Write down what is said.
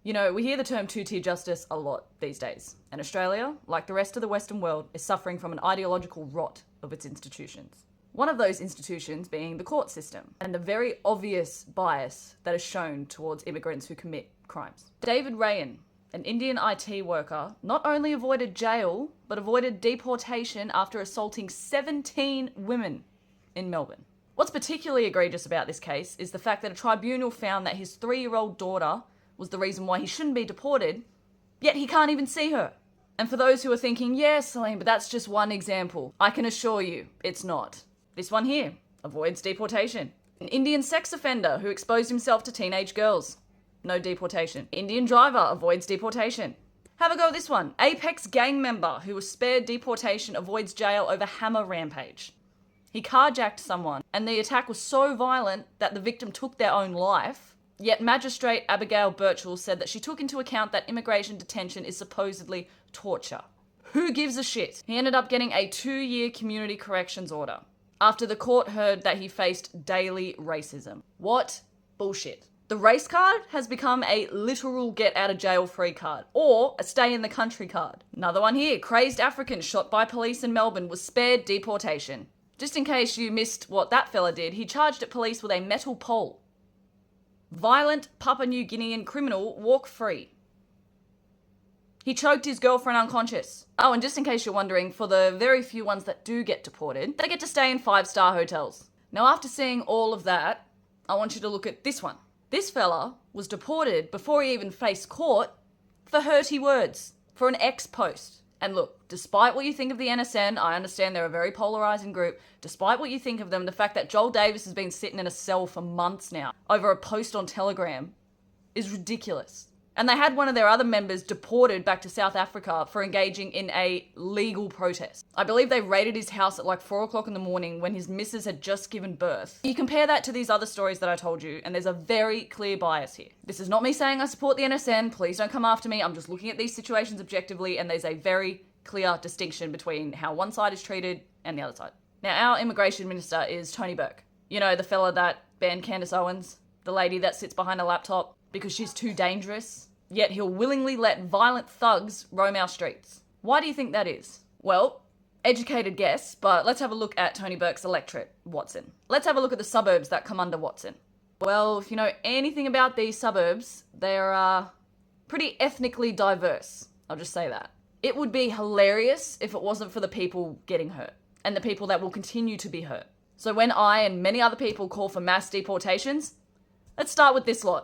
You know, we hear the term two-tier justice a lot these days, and Australia, like the rest of the Western world, is suffering from an ideological rot of its institutions. One of those institutions being the court system, and the very obvious bias that is shown towards immigrants who commit crimes. David Rayan, an Indian IT worker, not only avoided jail, but avoided deportation after assaulting 17 women in Melbourne. What's particularly egregious about this case is the fact that a tribunal found that his 3-year-old daughter was the reason why he shouldn't be deported, yet he can't even see her. And for those who are thinking, yeah, Celine, but that's just one example, I can assure you, it's not. This one here avoids deportation. An Indian sex offender who exposed himself to teenage girls. No deportation. Indian driver avoids deportation. Have a go at this one. Apex gang member who was spared deportation avoids jail over hammer rampage. He carjacked someone, and the attack was so violent that the victim took their own life. Yet Magistrate Abigail Birchall said that she took into account that immigration detention is supposedly torture. Who gives a shit? He ended up getting a 2-year community corrections order after the court heard that he faced daily racism. What bullshit. The race card has become a literal get out of jail free card, or a stay in the country card. Another one here. Crazed African shot by police in Melbourne was spared deportation. Just in case you missed what that fella did, he charged at police with a metal pole. Violent Papua New Guinean criminal walk free. He choked his girlfriend unconscious. Oh, and just in case you're wondering, for the very few ones that do get deported, they get to stay in 5-star hotels. Now, after seeing all of that, I want you to look at this one. This fella was deported before he even faced court for hurty words, for an ex-post. And look, despite what you think of the NSN, I understand they're a very polarising group. Despite what you think of them, the fact that Joel Davis has been sitting in a cell for months now over a post on Telegram is ridiculous. And they had one of their other members deported back to South Africa for engaging in a legal protest. I believe they raided his house at like 4 o'clock in the morning when his missus had just given birth. You compare that to these other stories that I told you, and there's a very clear bias here. This is not me saying I support the NSN, please don't come after me. I'm just looking at these situations objectively, and there's a very clear distinction between how one side is treated and the other side. Now, our immigration minister is Tony Burke. You know, the fella that banned Candace Owens, the lady that sits behind a laptop because she's too dangerous, yet he'll willingly let violent thugs roam our streets. Why do you think that is? Well, educated guess, but let's have a look at Tony Burke's electorate, Watson. Let's have a look at the suburbs that come under Watson. Well, if you know anything about these suburbs, they're pretty ethnically diverse. I'll just say that. It would be hilarious if it wasn't for the people getting hurt, and the people that will continue to be hurt. So when I and many other people call for mass deportations, let's start with this lot.